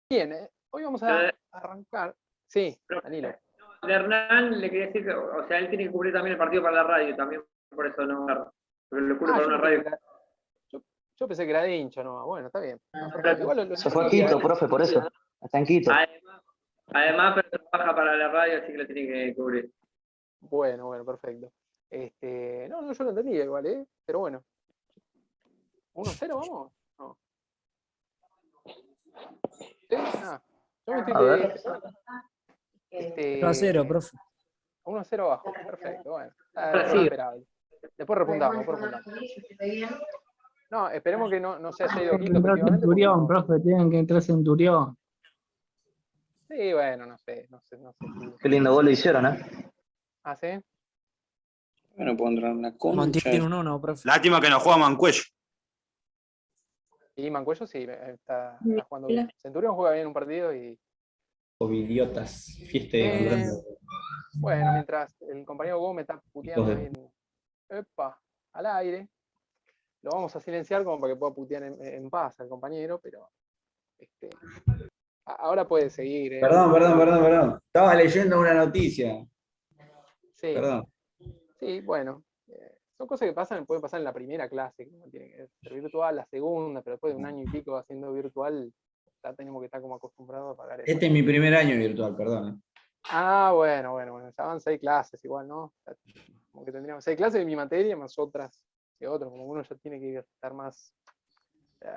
Bien, hoy vamos a arrancar. Sí, Pero, Danilo. de Hernán le quería decir que, o sea, él tiene que cubrir también el partido para la radio, también por eso no, porque lo cubre para Yo una pensé que radio. era, yo pensé que era de hincha, no. Bueno, está bien. No, perfecto. Pero, Igual lo Se fue a entendía, Quito, profe, por eso. Está en Quito. además, pero trabaja para la radio, así que lo tiene que cubrir. Bueno, perfecto. No, yo lo entendía igual, ¿eh? Pero bueno. 1-0, vamos. No. ¿Sí? Yo me A ver. estoy 1-0, profe. 1-0 abajo. Perfecto, bueno. Ahora Era sí. esperable. Después repuntamos. No, esperemos que no se haya ido Quito, Tienen que entrar efectivamente. Centurión, profe, tienen que entrar Centurión. Sí, bueno, no sé. Qué lindo gol lo hicieron, ¿eh? ¿Ah, sí? Bueno, pondrán una concha. Mantiene un 1, profe. Lástima que no juega Mancuello. Y Mancuello sí, está jugando bien. Centurión juega bien un partido y. Idiotas, fiesta de Bueno, mientras el compañero Gómez está puteando ahí al aire, lo vamos a silenciar como para que pueda putear en paz al compañero, pero ahora puede seguir. Perdón. Estaba leyendo una noticia. Sí, Perdón. sí, bueno. Son cosas que pueden pasar en la primera clase, que no tiene que ser virtual, la segunda, pero después de un año y pico haciendo virtual, ya tenemos que estar como acostumbrados a pagar eso. Este es mi primer año virtual, perdón. Bueno, ya van 6 clases igual, ¿no? Como que tendríamos 6 clases de mi materia, más otras que otros, como uno ya tiene que estar más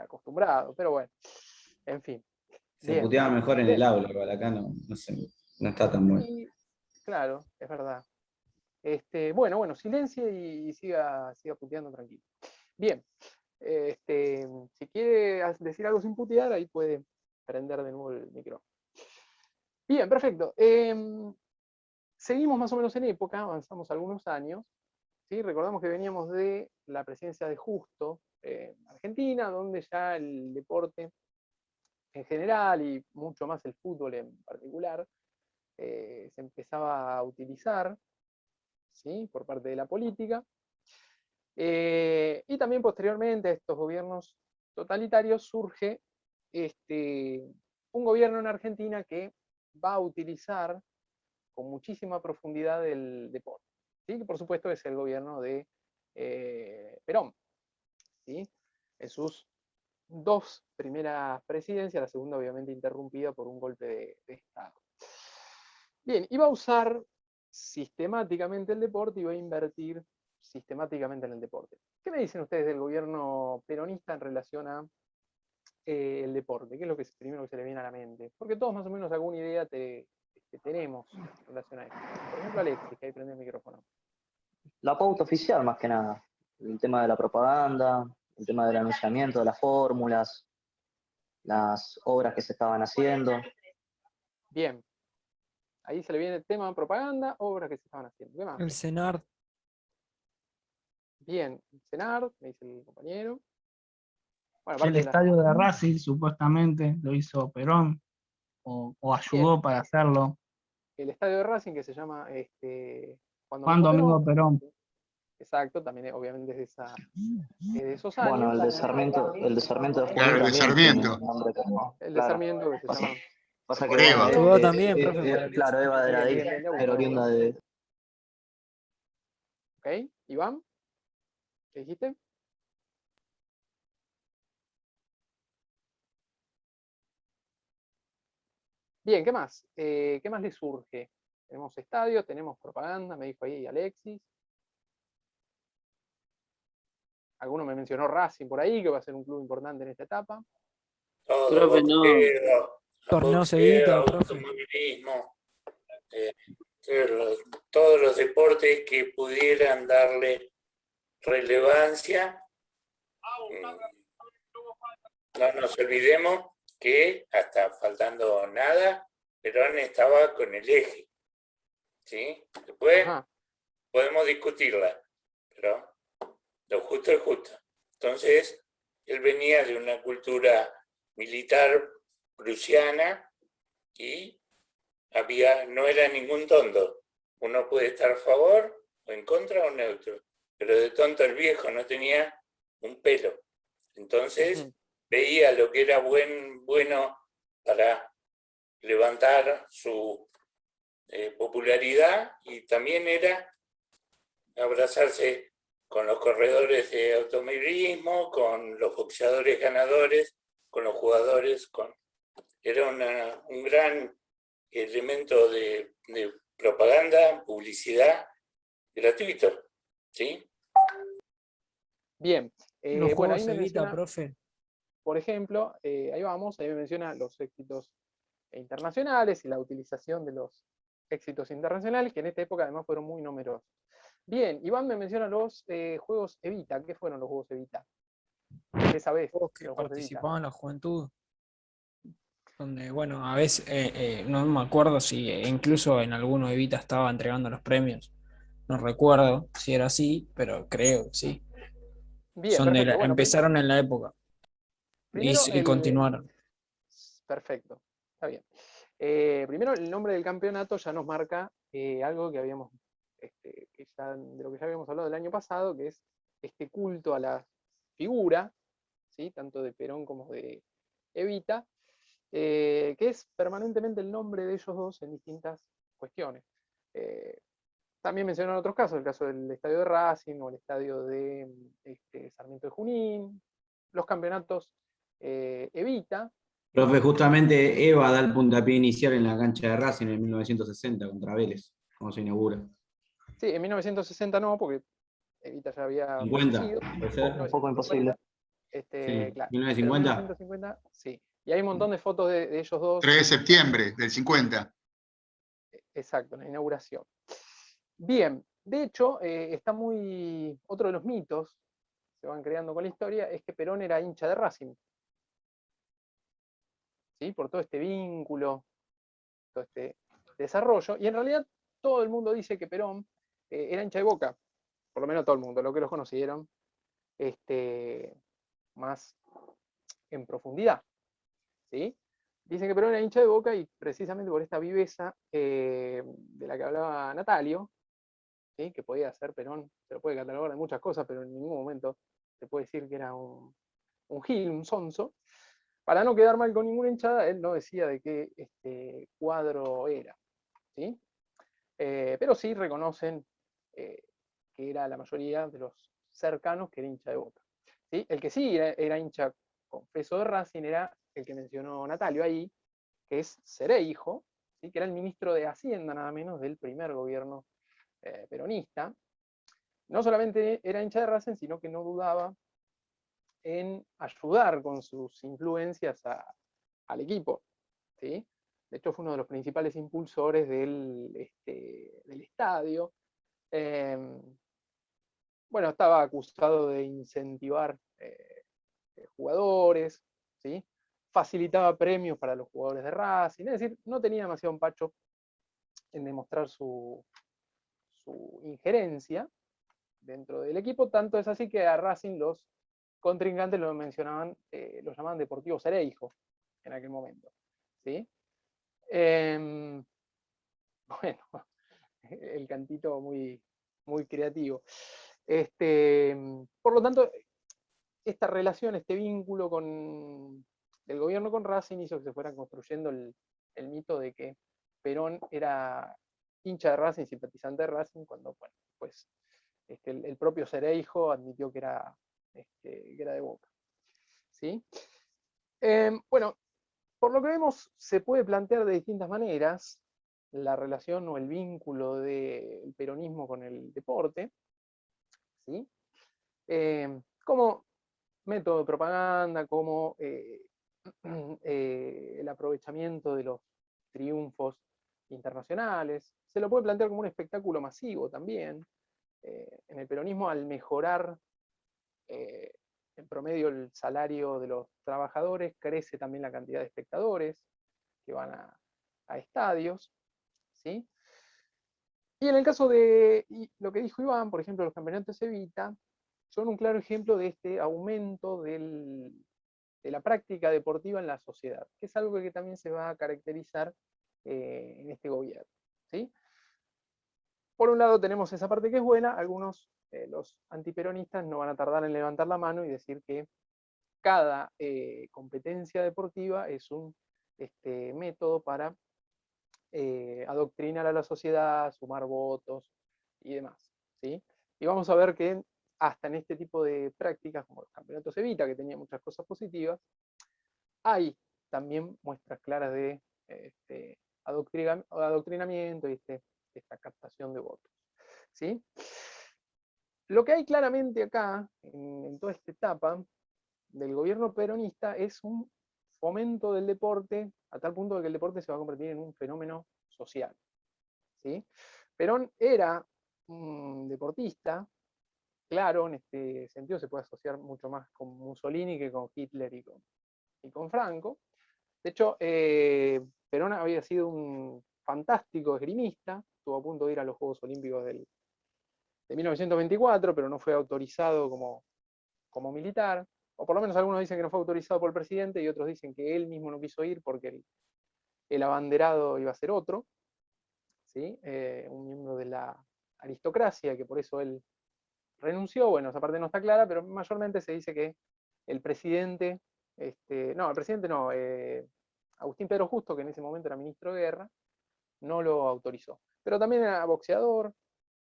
acostumbrado, pero bueno, en fin. Se Bien. puteaba mejor en el aula, igual acá no está tan bueno. Y, claro, es verdad. Bueno, silencie y siga puteando tranquilo. Bien. Si quiere decir algo sin putear, ahí puede prender de nuevo el micrófono. Bien, perfecto. Seguimos más o menos en época, avanzamos algunos años. ¿Sí? Recordamos que veníamos de la presidencia de Justo, Argentina, donde ya el deporte en general y mucho más el fútbol en particular se empezaba a utilizar, ¿sí? Por parte de la política. Y también posteriormente a estos gobiernos totalitarios surge un gobierno en Argentina que va a utilizar con muchísima profundidad el deporte, ¿sí? Que por supuesto es el gobierno de Perón, ¿sí? En sus 2 primeras presidencias, la segunda obviamente interrumpida por un golpe de Estado. Bien, y va a usar sistemáticamente el deporte y va a invertir sistemáticamente en el deporte. ¿Qué me dicen ustedes del gobierno peronista en relación a el deporte? ¿Qué es lo que primero que se le viene a la mente? Porque todos más o menos alguna idea tenemos en relación a esto. Por ejemplo, Alexis, que ahí prende el micrófono. La pauta oficial, más que nada. El tema de la propaganda, el tema del anunciamiento de las fórmulas, las obras que se estaban haciendo. Bien. Ahí se le viene el tema de propaganda, obras que se estaban haciendo. ¿Qué más? El CENAR. Bien, el CENAR, me dice el compañero. Bueno, El estadio de Racing, supuestamente, lo hizo Perón, o ayudó para hacerlo. El estadio de Racing, que se llama Juan Domingo Perón. Exacto, también obviamente es de esos años. Bueno, el de Sarmiento de Claro, el de Junín también Sarmiento. tiene un nombre como. El de Claro. Sarmiento, que se llama. Pasa que Por Eva. bueno, Jugó también, profe. claro, Eva era de ahí, Bien, era oriunda de. Ok, Iván, ¿qué dijiste? Bien, ¿qué más? ¿Qué más le surge? Tenemos estadios, tenemos propaganda, me dijo ahí Alexis. Alguno me mencionó Racing por ahí, que va a ser un club importante en esta etapa. Profe, no. Torneo Sevita, Automovilismo, todos los deportes que pudieran darle relevancia. No nos olvidemos que hasta faltando nada, Perón estaba con el eje. ¿Sí? Después podemos discutirla, pero lo justo es justo. Entonces, él venía de una cultura militar prusiana y no era ningún tonto. Uno puede estar a favor o en contra o neutro, pero de tonto el viejo no tenía un pelo. Entonces veía lo que era bueno para levantar su popularidad, y también era abrazarse con los corredores de automovilismo, con los boxeadores ganadores, con los jugadores. Era un gran elemento de propaganda, publicidad gratuito, ¿sí? Bien. Los Bueno, ahí juegos me Evita, menciona, profe. por ejemplo, ahí vamos, ahí me menciona los éxitos internacionales y la utilización de los éxitos internacionales, que en esta época además fueron muy numerosos. Bien, Iván me menciona los juegos Evita. ¿Qué fueron los juegos Evita? ¿Qué sabés? Juegos que Los juegos Evita. participaban en la juventud. Donde, bueno, a veces, no me acuerdo si incluso en alguno Evita estaba entregando los premios. No recuerdo si era así, pero creo que sí. Bien, perfecto. Bueno, Empezaron en la época primero y continuaron. Perfecto, está bien. Primero, el nombre del campeonato ya nos marca algo que habíamos, de lo que ya habíamos hablado el año pasado, que es este culto a la figura, ¿sí? Tanto de Perón como de Evita, que es permanentemente el nombre de ellos dos en distintas cuestiones. También mencionan otros casos, el caso del estadio de Racing o el estadio de Sarmiento de Junín, los campeonatos Evita. Profe, justamente Eva da el puntapié inicial en la cancha de Racing en 1960 contra Vélez, como se inaugura. Sí, en 1960 no, porque Evita ya había 50, fallecido. puede ser. Un poco imposible. Sí, Claro. 1950. 1950, sí. Y hay un montón de fotos de ellos dos. 3 de septiembre del 50. Exacto, en la inauguración. Bien, de hecho, está otro de los mitos que se van creando con la historia, es que Perón era hincha de Racing. ¿Sí? Por todo este vínculo, todo este desarrollo. Y en realidad todo el mundo dice que Perón era hincha de Boca. Por lo menos todo el mundo, lo que los conocieron más en profundidad. ¿Sí? Dicen que Perón era hincha de Boca y precisamente por esta viveza de la que hablaba Natalio, ¿sí? Que podía ser Perón, se lo puede catalogar de muchas cosas, pero en ningún momento se puede decir que era un gil, un sonso. Para no quedar mal con ninguna hinchada, él no decía de qué cuadro era. ¿Sí? Pero sí reconocen que era la mayoría de los cercanos que era hincha de Boca. ¿Sí? El que sí era hincha confeso de Racing era el que mencionó Natalio ahí, que es Cereijo, ¿sí? Que era el ministro de Hacienda nada menos del primer gobierno peronista. No solamente era hincha de Racing, sino que no dudaba en ayudar con sus influencias al equipo. ¿Sí? De hecho, fue uno de los principales impulsores del estadio. Bueno, estaba acusado de incentivar jugadores, ¿sí? Facilitaba premios para los jugadores de Racing, es decir, no tenía demasiado empacho en demostrar su injerencia dentro del equipo, tanto es así que a Racing los contrincantes lo mencionaban, lo llamaban Deportivo Cereijo en aquel momento. ¿Sí? Bueno, el cantito muy, muy creativo. Por lo tanto, esta relación, este vínculo del gobierno con Racing hizo que se fuera construyendo el mito de que Perón era hincha de Racing, simpatizante de Racing, cuando, bueno, pues el propio Cereijo admitió que era de Boca. ¿Sí? Bueno, por lo que vemos, se puede plantear de distintas maneras la relación o el vínculo del peronismo con el deporte, ¿sí? Como método de propaganda, como el aprovechamiento de los triunfos internacionales. Se lo puede plantear como un espectáculo masivo también. En el peronismo, al mejorar en promedio el salario de los trabajadores, crece también la cantidad de espectadores que van a estadios. ¿Sí? Y en el caso de lo que dijo Iván, por ejemplo, los campeonatos Evita, son un claro ejemplo de este aumento de la práctica deportiva en la sociedad, que es algo que también se va a caracterizar en este gobierno. ¿Sí? Por un lado tenemos esa parte que es buena, algunos, los antiperonistas, no van a tardar en levantar la mano y decir que cada competencia deportiva es un método para adoctrinar a la sociedad, sumar votos y demás, ¿sí? Y vamos a ver que hasta en este tipo de prácticas, como los campeonatos Evita, que tenía muchas cosas positivas, hay también muestras claras de adoctrinamiento y esta captación de votos, ¿sí? Lo que hay claramente acá, en toda esta etapa del gobierno peronista, es un fomento del deporte a tal punto de que el deporte se va a convertir en un fenómeno social, ¿sí? Perón era un deportista, claro, en este sentido se puede asociar mucho más con Mussolini que con Hitler y con Franco. De hecho, Perón había sido un fantástico esgrimista, estuvo a punto de ir a los Juegos Olímpicos de 1924, pero no fue autorizado como militar, o por lo menos algunos dicen que no fue autorizado por el presidente y otros dicen que él mismo no quiso ir porque el abanderado iba a ser otro, ¿sí? Un miembro de la aristocracia, que por eso él renunció. Bueno, esa parte no está clara, pero mayormente se dice que el presidente, Agustín Pedro Justo, que en ese momento era ministro de Guerra, no lo autorizó. Pero también era boxeador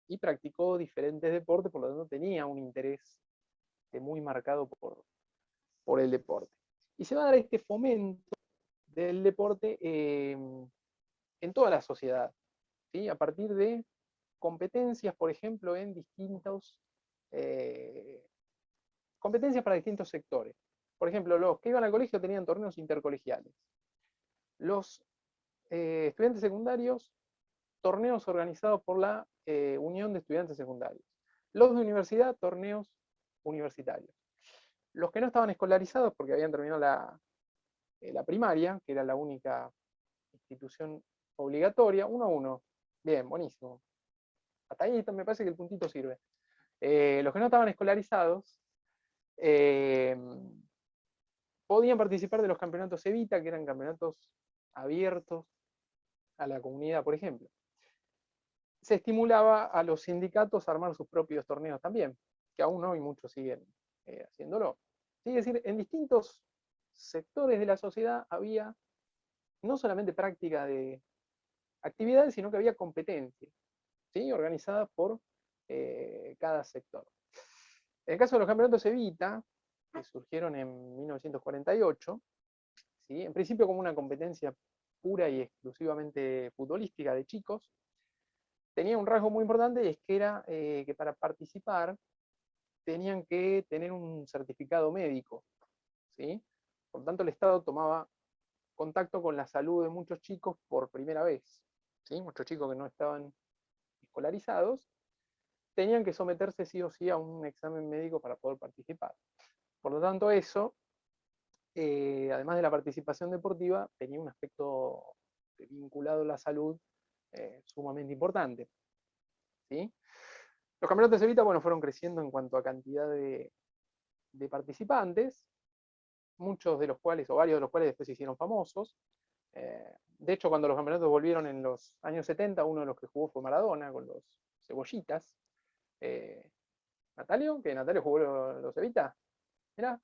y practicó diferentes deportes, por lo tanto tenía un interés muy marcado por el deporte. Y se va a dar este fomento del deporte en toda la sociedad, ¿sí? A partir de competencias, por ejemplo, en competencias para distintos sectores. Por ejemplo, los que iban al colegio tenían torneos intercolegiales. Los estudiantes secundarios, torneos organizados por la Unión de Estudiantes Secundarios. Los de universidad, torneos universitarios. Los que no estaban escolarizados porque habían terminado la primaria, que era la única institución obligatoria, 1 a 1. Bien, buenísimo. Hasta ahí me parece que el puntito sirve. Los que no estaban escolarizados podían participar de los campeonatos Evita, que eran campeonatos abiertos a la comunidad, por ejemplo. Se estimulaba a los sindicatos a armar sus propios torneos también, que aún hoy muchos siguen haciéndolo. ¿Sí? Es decir, en distintos sectores de la sociedad había no solamente práctica de actividades, sino que había competencias, ¿sí? Organizadas por cada sector. En el caso de los campeonatos Evita, que surgieron en 1948, ¿sí? En principio como una competencia pura y exclusivamente futbolística de chicos, tenía un rasgo muy importante y es que era que para participar tenían que tener un certificado médico, ¿sí? Por lo tanto, el Estado tomaba contacto con la salud de muchos chicos por primera vez, ¿sí? Muchos chicos que no estaban escolarizados tenían que someterse sí o sí a un examen médico para poder participar. Por lo tanto, eso, además de la participación deportiva, tenía un aspecto vinculado a la salud sumamente importante, ¿sí? Los campeonatos de Evita, bueno, fueron creciendo en cuanto a cantidad de participantes, muchos de los cuales, o varios de los cuales después se hicieron famosos. De hecho, cuando los campeonatos volvieron en los años 70, uno de los que jugó fue Maradona, con los cebollitas. ¿Natalio? ¿Que Natalio jugó los Evita? ¿Era?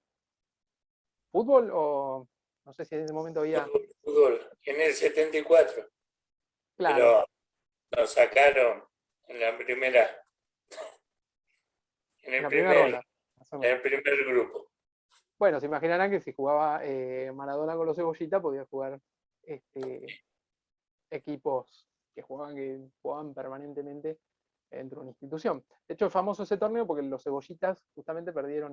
¿Fútbol o...? No sé si en ese momento había... Fútbol, en el 74. Claro. Pero nos sacaron en la primera... En el primer grupo. Bueno, se imaginarán que si jugaba Maradona con los cebollitas, podía jugar equipos que jugaban permanentemente dentro de una institución. De hecho, es famoso ese torneo porque los cebollitas justamente perdieron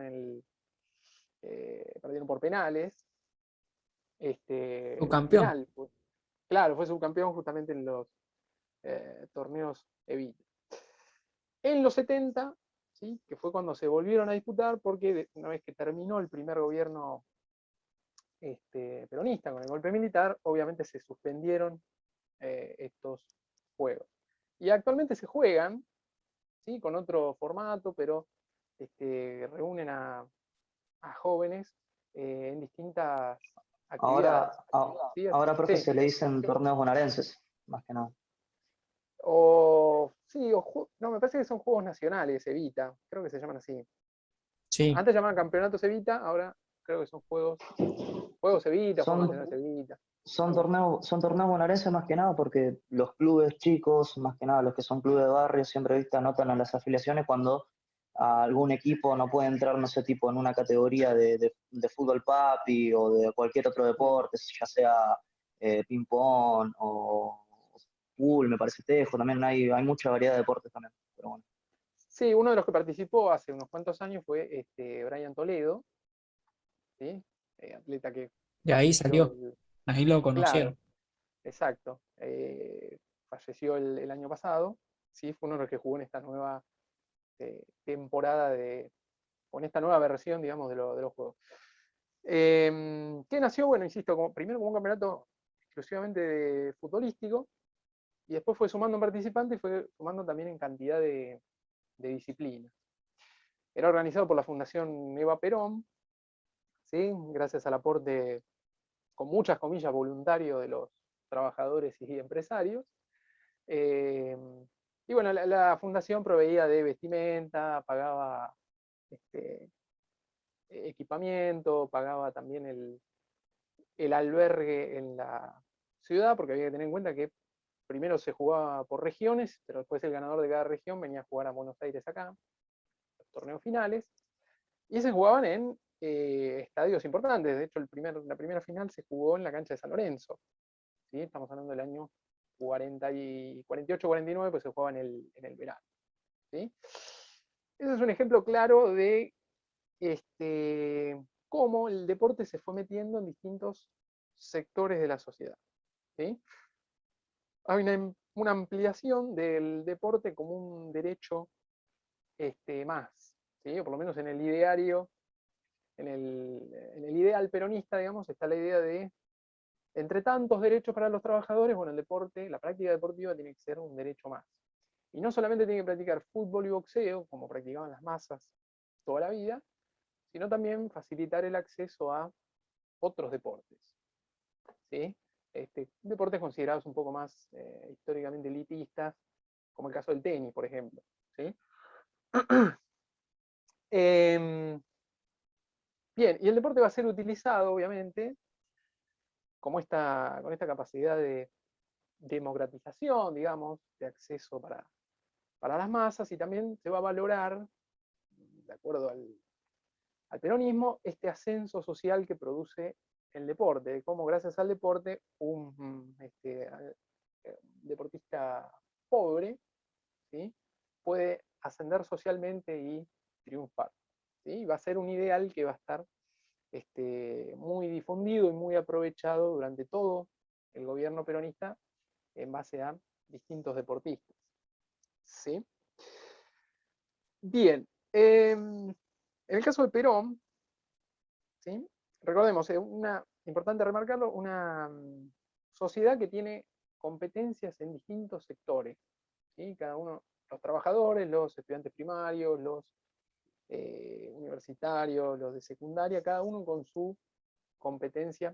por penales. Subcampeón. Final. Claro, fue subcampeón justamente en los torneos Evita. En los 70, ¿sí? Que fue cuando se volvieron a disputar, porque una vez que terminó el primer gobierno peronista con el golpe militar, obviamente se suspendieron estos juegos. Y actualmente se juegan, ¿sí? Con otro formato, pero reúnen a jóvenes en distintas actividades. Ahora, profe, sí. se le dicen torneos bonaerenses, más que nada. No, me parece que son juegos nacionales, Evita, creo que se llaman así. Sí. Antes llamaban campeonatos Evita, ahora creo que son juegos Evita, juegos nacionales Evita. Son torneos bonaerenses más que nada porque los clubes chicos, más que nada los que son clubes de barrio, siempre ¿viste? Anotan a las afiliaciones cuando algún equipo no puede entrar, no sé, tipo en una categoría de fútbol papi o de cualquier otro deporte, ya sea ping-pong o pool, me parece tejo, también hay mucha variedad de deportes también, pero bueno. Sí, uno de los que participó hace unos cuantos años fue Brian Toledo, ¿sí? Atleta que De ahí falleció salió, ahí lo conocieron. Claro, exacto. Falleció el año pasado, ¿sí? Fue uno de los que jugó en esta nueva temporada con esta nueva versión, digamos, de los juegos. Que nació, bueno, insisto, primero como un campeonato exclusivamente futbolístico, y después fue sumando en participantes y fue sumando también en cantidad de disciplinas. Era organizado por la Fundación Eva Perón, ¿sí? Gracias al aporte, con muchas comillas, voluntario de los trabajadores y empresarios. Y bueno, la fundación proveía de vestimenta, pagaba equipamiento, pagaba también el albergue en la ciudad, porque había que tener en cuenta que primero se jugaba por regiones, pero después el ganador de cada región venía a jugar a Buenos Aires acá, los torneos finales, y se jugaban en estadios importantes. De hecho, la primera final se jugó en la cancha de San Lorenzo, ¿sí? Estamos hablando del año 48-49, pues se jugaba en el verano, ¿sí? Ese es un ejemplo claro de cómo el deporte se fue metiendo en distintos sectores de la sociedad, ¿sí? Hay una ampliación del deporte como un derecho más, ¿sí? O por lo menos en el ideario, en el ideal peronista, digamos, está la idea de, entre tantos derechos para los trabajadores, bueno, el deporte, la práctica deportiva tiene que ser un derecho más. Y no solamente tiene que practicar fútbol y boxeo, como practicaban las masas toda la vida, sino también facilitar el acceso a otros deportes, ¿sí? Deportes considerados un poco más históricamente elitistas, como el caso del tenis, por ejemplo, ¿sí? Bien, y el deporte va a ser utilizado, obviamente, con esta capacidad de democratización, digamos, de acceso para las masas, y también se va a valorar, de acuerdo al peronismo, este ascenso social que produce el deporte, de cómo gracias al deporte un deportista pobre, ¿sí? Puede ascender socialmente y triunfar, ¿sí? Va a ser un ideal que va a estar muy difundido y muy aprovechado durante todo el gobierno peronista en base a distintos deportistas, ¿sí? Bien, en el caso de Perón, ¿sí? Recordemos, importante remarcarlo, una sociedad que tiene competencias en distintos sectores, ¿sí? Cada uno, los trabajadores, los estudiantes primarios, los universitarios, los de secundaria, cada uno con su competencia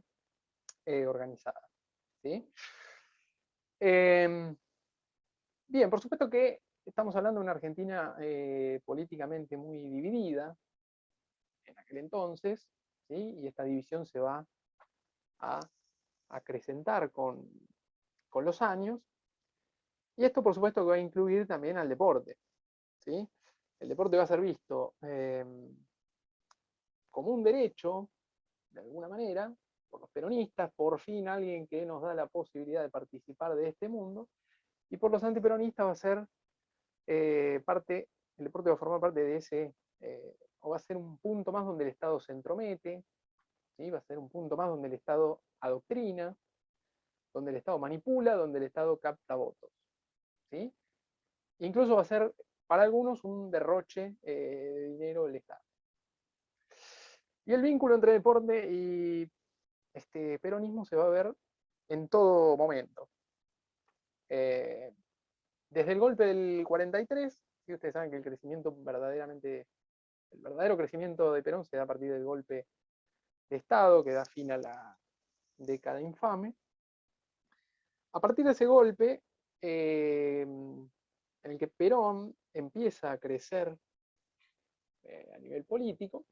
organizada, ¿sí? Bien, por supuesto que estamos hablando de una Argentina políticamente muy dividida en aquel entonces, ¿sí? Y esta división se va a acrecentar con los años, y esto por supuesto que va a incluir también al deporte, ¿sí? El deporte va a ser visto como un derecho, de alguna manera, por los peronistas, por fin alguien que nos da la posibilidad de participar de este mundo, y por los antiperonistas va a ser el deporte va a formar parte de ese, o va a ser un punto más donde el Estado se entromete, ¿sí? Va a ser un punto más donde el Estado adoctrina, donde el Estado manipula, donde el Estado capta votos, ¿sí? Incluso va a ser para algunos un derroche de dinero del Estado. Y el vínculo entre deporte y peronismo se va a ver en todo momento. Desde el golpe del 43, ¿sí? Ustedes saben que el verdadero crecimiento de Perón se da a partir del golpe de Estado que da fin a la década infame. A partir de ese golpe, en el que Perón empieza a crecer a nivel político,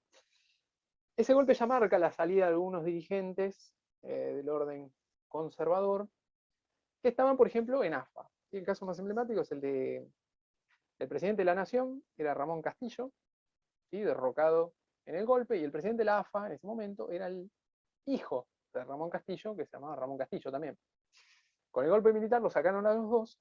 ese golpe ya marca la salida de algunos dirigentes del orden conservador, que estaban, por ejemplo, en AFA. Y el caso más emblemático es el del presidente de la Nación, que era Ramón Castillo, ¿sí? Derrocado en el golpe, y el presidente de la AFA en ese momento era el hijo de Ramón Castillo, que se llamaba Ramón Castillo también. Con el golpe militar lo sacaron a los dos,